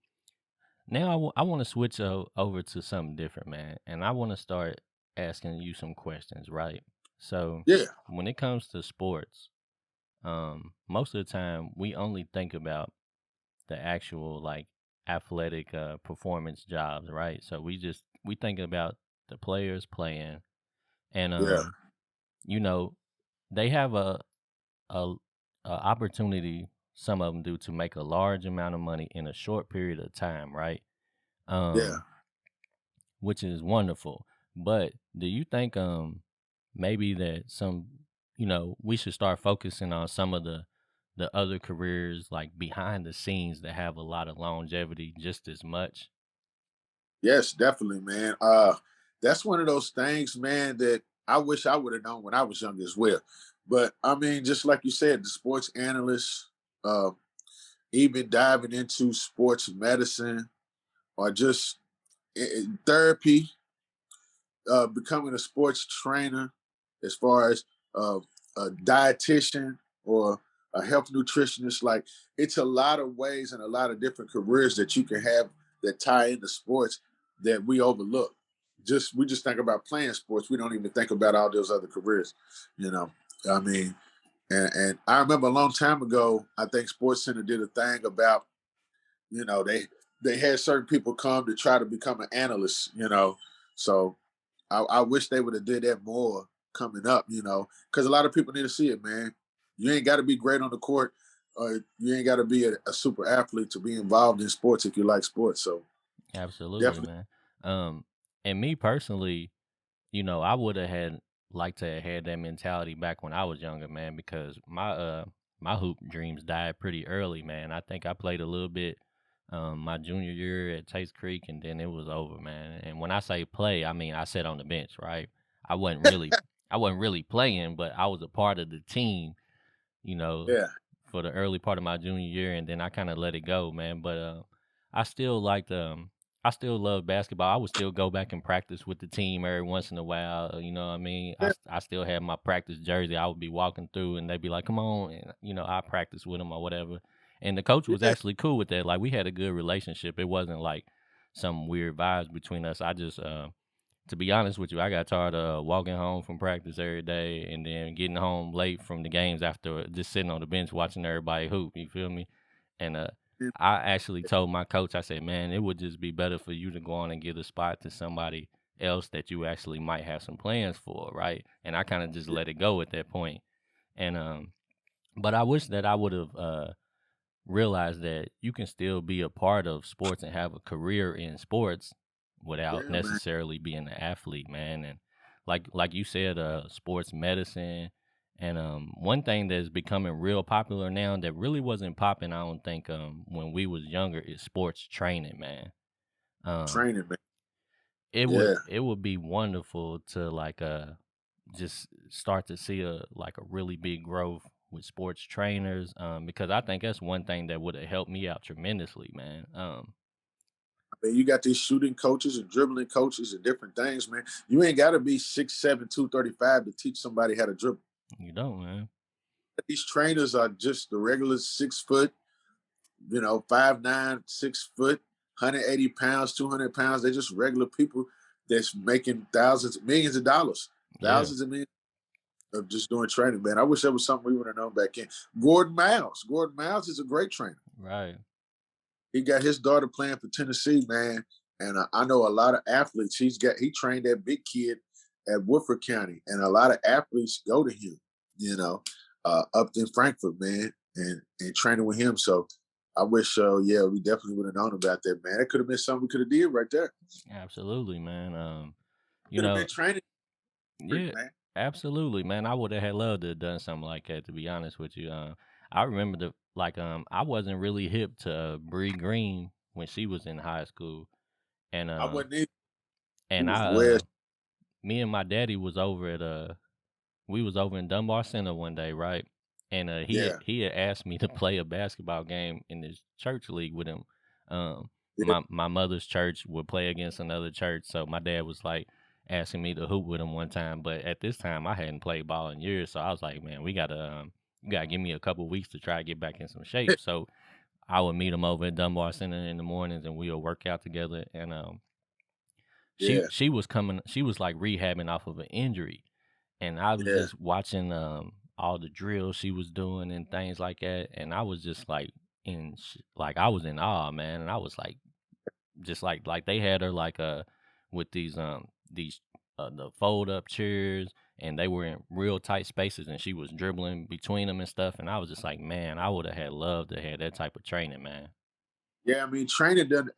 Now I want to switch over to something different, man, and I want to start asking you some questions, right? So, Yeah, when it comes to sports, most of the time we only think about the actual like athletic performance jobs, right? So we think about the players playing, and yeah, you know, they have a, a opportunity. Some of them do to make a large amount of money in a short period of time, right? yeah, Um, which is wonderful. But do you think maybe that we should start focusing on some of the other careers like behind the scenes that have a lot of longevity just as much? yes, definitely, man. That's one of those things, man, that I wish I would have known when I was young as well. But I mean, just like you said, the sports analysts, uh, even diving into sports medicine or just therapy, becoming a sports trainer, as far as uh, a dietitian or a health nutritionist. Like it's a lot of ways and a lot of different careers that you can have that tie into sports that we overlook. We just think about playing sports. We don't even think about all those other careers. You know, I mean, and I remember a long time ago, I think Sports Center did a thing about they had certain people come to try to become an analyst. So I wish they would have did that more coming up, because a lot of people need to see it, man. You ain't got to be great on the court, or you ain't got to be a super athlete to be involved in sports if you like sports. So Absolutely, definitely, man. Um, and me personally, I would have had liked to have had that mentality back when I was younger, man, because my hoop dreams died pretty early, man. I think I played a little bit my junior year at Taste Creek, and then it was over, man. And when I say play, I mean I sat on the bench, right? I wasn't really I wasn't really playing, but I was a part of the team, you know, yeah, for the early part of my junior year, and then I kind of let it go, man. But I still liked I still love basketball. I would still go back and practice with the team every once in a while. You know what I mean? yeah, I still have my practice jersey. I would be walking through, and they'd be like, "Come on," and I practice with them or whatever. And the coach was yeah, actually cool with that. Like we had a good relationship. It wasn't like some weird vibes between us. I just to be honest with you, I got tired of walking home from practice every day and then getting home late from the games after just sitting on the bench watching everybody hoop. You feel me? And yeah, I actually told my coach, I said, man, it would just be better for you to go on and give a spot to somebody else that you actually might have some plans for, right? And I kind of just let it go at that point. And but I wish that I would have realize that you can still be a part of sports and have a career in sports without yeah, man. necessarily being an athlete, man. And like you said, sports medicine. And one thing that's becoming real popular now that really wasn't popping, I don't think, when we was younger is sports training, man. Um, Training, man. it Yeah, it would be wonderful to like just start to see a like a really big growth with sports trainers because I think that's one thing that would have helped me out tremendously, man. Man, you got these shooting coaches and dribbling coaches and different things, man. You ain't got to be 6'7", 235 to teach somebody how to dribble. You don't, man. These trainers are just the regular 6 foot, 5'9", 6 foot, 180 pounds, 200 pounds. They're just regular people that's making thousands, millions of dollars, Yeah, thousands of millions of just doing training, man. I wish that was something we would have known back in. Gordon Miles. Gordon Miles is a great trainer. right. He got his daughter playing for Tennessee, man. And I know a lot of athletes. He trained that big kid at Woodford County, and a lot of athletes go to him, up in Frankfurt, man, and training with him. So I wish, yeah, we definitely would have known about that, man. It could have been something we could have did right there. Absolutely, man. You Could have been know, training, yeah, man. absolutely, man. I would have had loved to have done something like that. To be honest with you, I remember I wasn't really hip to Bree Green when she was in high school, and I wasn't either. He and was West. me and my daddy was over at we was over in Dunbar Center one day, right? And Yeah, he had asked me to play a basketball game in this church league with him. yeah, My mother's church would play against another church, so my dad was like asking me to hoop with him one time. But at this time, I hadn't played ball in years, so I was like, man, we gotta you gotta give me a couple weeks to try to get back in some shape. So I would meet him over at Dunbar Center in the mornings, and we would work out together. And yeah, she was like rehabbing off of an injury, and I was yeah. just watching all the drills she was doing and things like that, and I was just like like I was in awe, man, and I was like just like they had her like with these the fold up chairs, and they were in real tight spaces, and she was dribbling between them and stuff, and I was just like, man, I would have had loved to have that type of training, man. Yeah, I mean, training done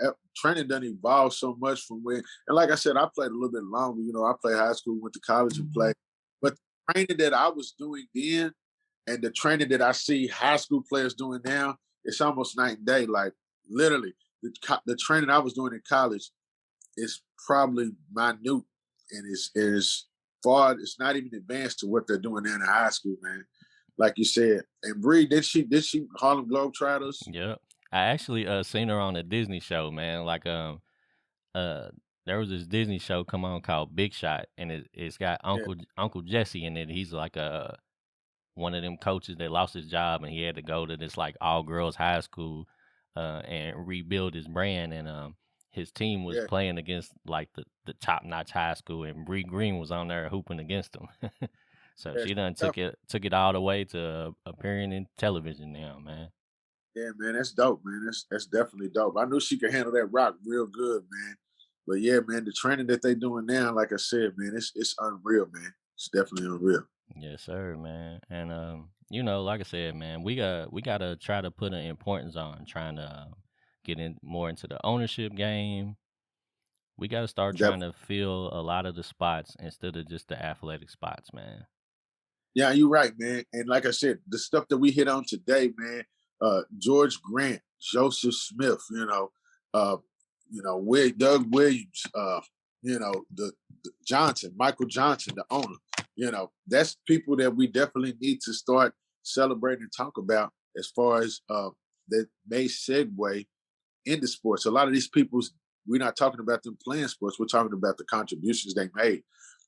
evolve so much from when, and like I said, I played a little bit longer. I played high school, went to college, and played. But the training that I was doing then, and the training that I see high school players doing now, it's almost night and day. Like literally, the training I was doing in college is probably minute, and is far. It's not even advanced to what they're doing now in high school, man. Like you said, and Bree, did she Harlem Globetrotters? Yep. I actually seen her on a Disney show, man. Uh there was this Disney show come on called Big Shot, and it's got Yeah, Uncle Jesse in it. He's like a one of them coaches that lost his job, and he had to go to this like all girls high school and rebuild his brand, and his team was yeah, playing against like the top notch high school, and Bree Green was on there hooping against them. So yeah. she done took it all the way to appearing in television now, man. Yeah, man, that's dope, man. That's definitely dope. I knew she could handle that rock real good, man. But yeah, man, the training that they doing now, like I said, man, it's unreal, man. It's definitely unreal. Yes, sir, man. And like I said, man, we gotta try to put an importance on trying to get in more into the ownership game. We gotta start trying Definitely. to fill a lot of the spots instead of just the athletic spots, man. Yeah, you're right, man. And like I said, the stuff that we hit on today, man, George Grant, Joseph Smith, Doug Williams, the Johnson, Michael Johnson, the owner. That's people that we definitely need to start celebrating and talk about as far as that may segue into sports. A lot of these people's we're not talking about them playing sports. We're talking about the contributions they made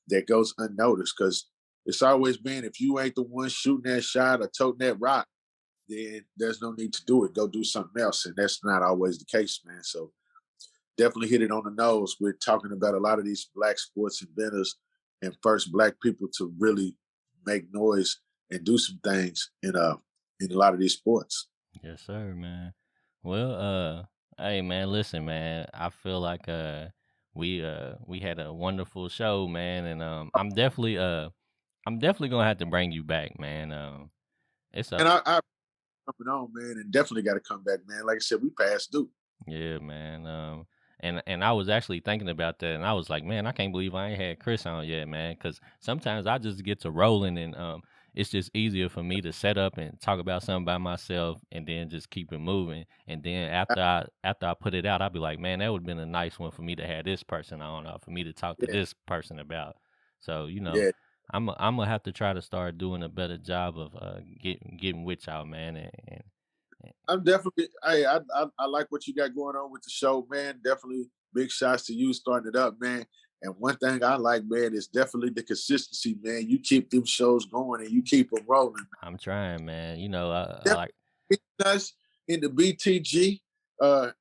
that goes unnoticed because it's always been if you ain't the one shooting that shot or toting that rock, then there's no need to do it. Go do something else. And that's not always the case, man. So definitely hit it on the nose. We're talking about a lot of these black sports inventors and first black people to really make noise and do some things in a lot of these sports. Yes, sir, man. Well, hey, man, listen, man. I feel like we had a wonderful show, man, and I'm definitely gonna have to bring you back, man. It's a And I coming on, man, and definitely got to come back, man. Like I said, we passed due. Yeah, man. And I was actually thinking about that, and I was like, man, I can't believe I ain't had Chris on yet, man. Because sometimes I just get to rolling, and it's just easier for me to set up and talk about something by myself, and then just keep it moving. And then after I put it out, I'll be like, man, that would have been a nice one for me to have this person on, or for me to talk to Yeah, this person about. So yeah, I'm gonna have to try to start doing a better job of getting with y'all, man, and I'm definitely. I like what you got going on with the show, man. Definitely big shots to you starting it up, man. And one thing I like, man, is definitely the consistency, man. You keep them shows going and you keep them rolling. I'm trying, man. You know, I like. Definitely us in the BTG,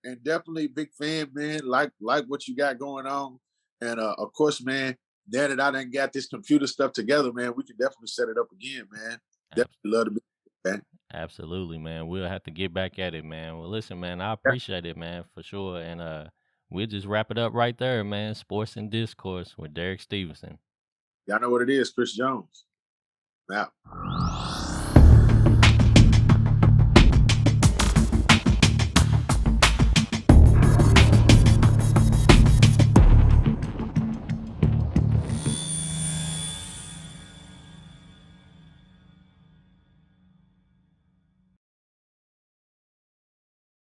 and definitely big fan, man. Like what you got going on, and of course, man. Now that I done got this computer stuff together, man, we can definitely set it up again, man. Definitely love to be, man. Absolutely, man. We'll have to get back at it, man. Well, listen, man, I appreciate it, man, for sure. And we'll just wrap it up right there, man. Sports and Discourse with Derek Stevenson. Y'all know what it is, Chris Jones. Out.